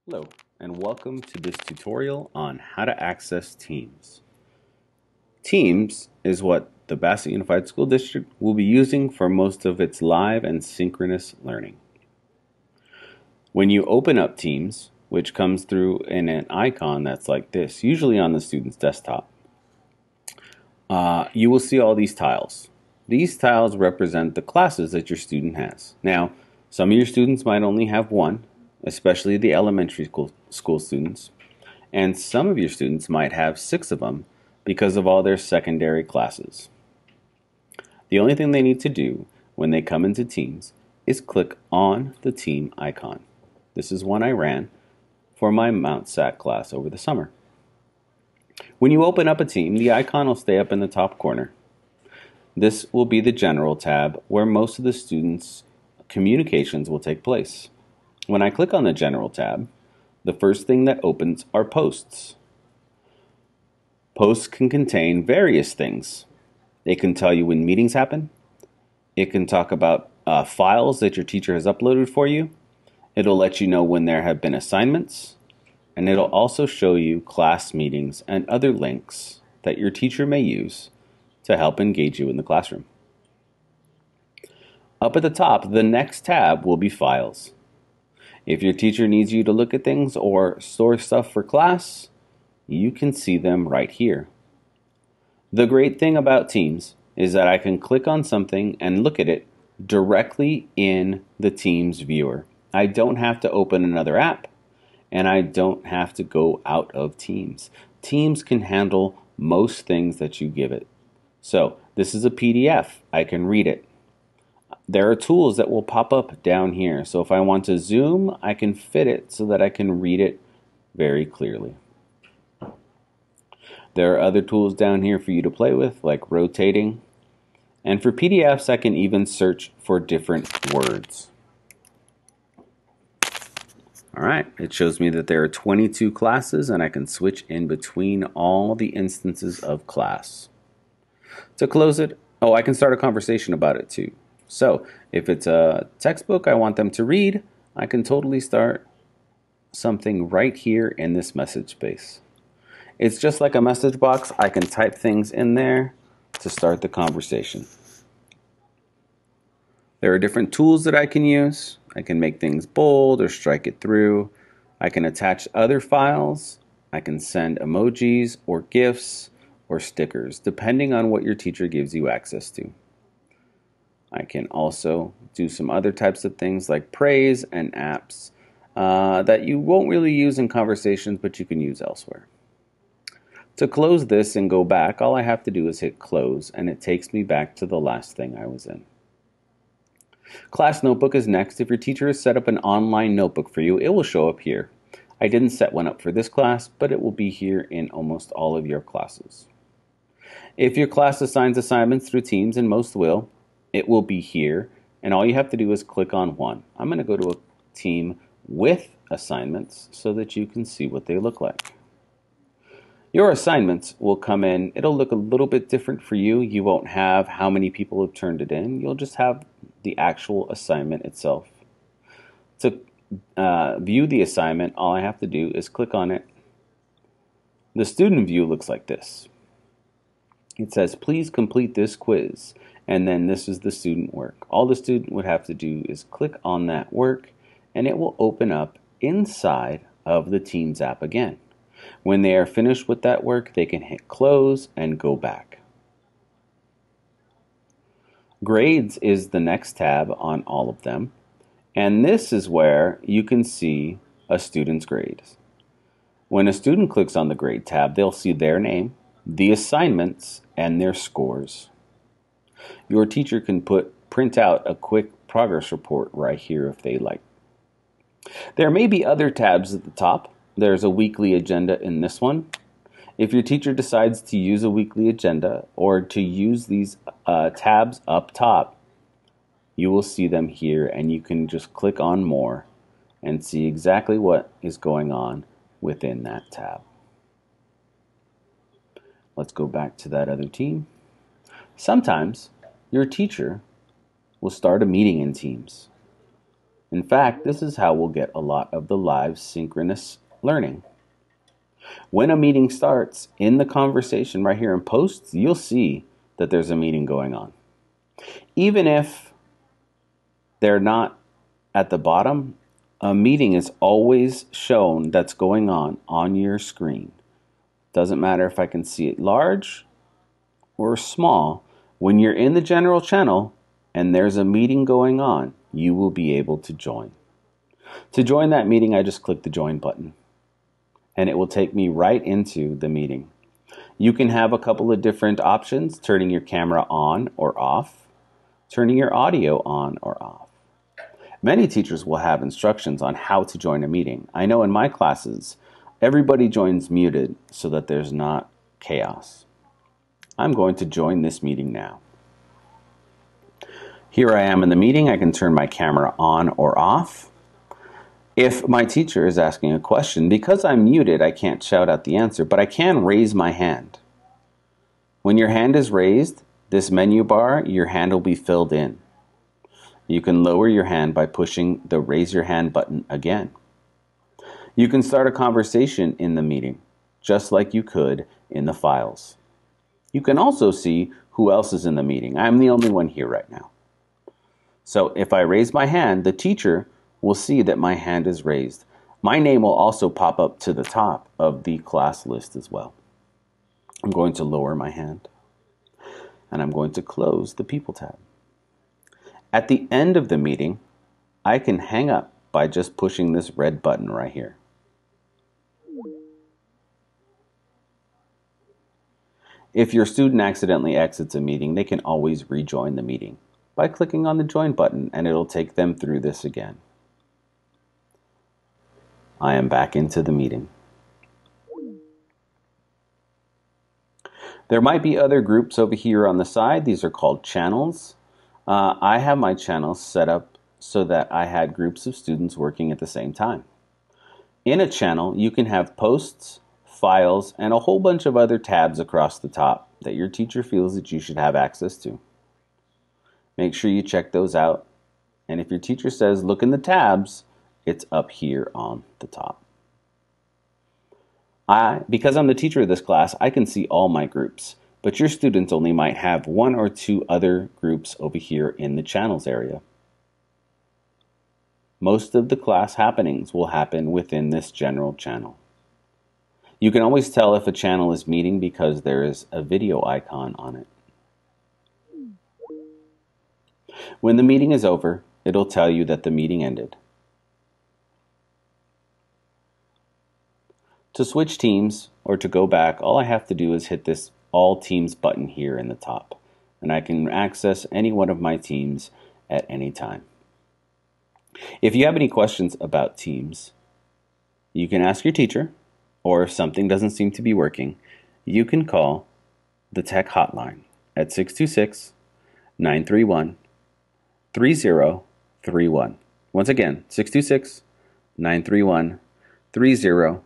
Hello, and welcome to this tutorial on how to access Teams. Teams is what the Bassett Unified School District will be using for most of its live and synchronous learning. When you open up Teams, which comes through in an icon that's like this, usually on the student's desktop, you will see all these tiles. These tiles represent the classes that your student has. Now, some of your students might only have one, especially the elementary school students, and some of your students might have 6 of them because of all their secondary classes. The only thing they need to do when they come into Teams is click on the team icon. This is one I ran for my Mount Sac class over the summer. When you open up a team, the icon will stay up in the top corner. This will be the General tab where most of the students' communications will take place. When I click on the General tab, the first thing that opens are posts. Posts can contain various things. It can tell you when meetings happen. It can talk about files that your teacher has uploaded for you. It'll let you know when there have been assignments. And it'll also show you class meetings and other links that your teacher may use to help engage you in the classroom. Up at the top, the next tab will be Files. If your teacher needs you to look at things or store stuff for class, you can see them right here. The great thing about Teams is that I can click on something and look at it directly in the Teams viewer. I don't have to open another app, and I don't have to go out of Teams. Teams can handle most things that you give it. So this is a PDF. I can read it. There are tools that will pop up down here. So if I want to zoom, I can fit it so that I can read it very clearly. There are other tools down here for you to play with, like rotating. And for PDFs, I can even search for different words. All right, it shows me that there are 22 classes, and I can switch in between all the instances of class. To close it, I can start a conversation about it too. So if it's a textbook I want them to read, I can totally start something right here in this message space. It's just like a message box. I can type things in there to start the conversation. There are different tools that I can use. I can make things bold or strike it through. I can attach other files. I can send emojis or GIFs or stickers, depending on what your teacher gives you access to. I can also do some other types of things like praise and apps that you won't really use in conversations, but you can use elsewhere. To close this and go back, all I have to do is hit close, and it takes me back to the last thing I was in. Class Notebook is next. If your teacher has set up an online notebook for you, it will show up here. I didn't set one up for this class, but it will be here in almost all of your classes. If your class assigns assignments through Teams, and most will, it will be here, and all you have to do is click on one. I'm going to go to a team with assignments so that you can see what they look like. Your assignments will come in. It'll look a little bit different for you. You won't have how many people have turned it in. You'll just have the actual assignment itself. To view the assignment, all I have to do is click on it. The student view looks like this. It says, please complete this quiz. And then this is the student work. All the student would have to do is click on that work, and it will open up inside of the Teams app again. When they are finished with that work, they can hit close and go back. Grades is the next tab on all of them, and this is where you can see a student's grades. When a student clicks on the grade tab, they'll see their name, the assignments, and their scores. Your teacher can print out a quick progress report right here if they like. There may be other tabs at the top. There's a weekly agenda in this one. If your teacher decides to use a weekly agenda or to use these tabs up top, you will see them here, and you can just click on more and see exactly what is going on within that tab. Let's go back to that other team. Sometimes your teacher will start a meeting in Teams. In fact, this is how we'll get a lot of the live synchronous learning. When a meeting starts, in the conversation right here in posts, you'll see that there's a meeting going on. Even if they're not at the bottom, a meeting is always shown that's going on your screen. Doesn't matter if I can see it large or small. When you're in the general channel and there's a meeting going on, you will be able to join. To join that meeting, I just click the join button and it will take me right into the meeting. You can have a couple of different options, turning your camera on or off, turning your audio on or off. Many teachers will have instructions on how to join a meeting. I know in my classes, everybody joins muted so that there's not chaos. I'm going to join this meeting now. Here I am in the meeting. I can turn my camera on or off. If my teacher is asking a question, because I'm muted, I can't shout out the answer, but I can raise my hand. When your hand is raised, this menu bar, your hand will be filled in. You can lower your hand by pushing the raise your hand button again. You can start a conversation in the meeting, just like you could in the files. You can also see who else is in the meeting. I'm the only one here right now. So if I raise my hand, the teacher will see that my hand is raised. My name will also pop up to the top of the class list as well. I'm going to lower my hand and I'm going to close the People tab. At the end of the meeting, I can hang up by just pushing this red button right here. If your student accidentally exits a meeting, they can always rejoin the meeting by clicking on the join button and it'll take them through this again. I am back into the meeting. There might be other groups over here on the side. These are called channels. I have my channels set up so that I had groups of students working at the same time. In a channel, you can have posts, files, and a whole bunch of other tabs across the top that your teacher feels that you should have access to. Make sure you check those out. And if your teacher says, look in the tabs, it's up here on the top. Because I'm the teacher of this class, I can see all my groups, but your students only might have one or two other groups over here in the channels area. Most of the class happenings will happen within this general channel. You can always tell if a channel is meeting because there is a video icon on it. When the meeting is over, it'll tell you that the meeting ended. To switch teams or to go back, all I have to do is hit this All Teams button here in the top, and I can access any one of my teams at any time. If you have any questions about Teams, you can ask your teacher, or if something doesn't seem to be working, you can call the tech hotline at 626-931-3031. Once again, 626-931-3031.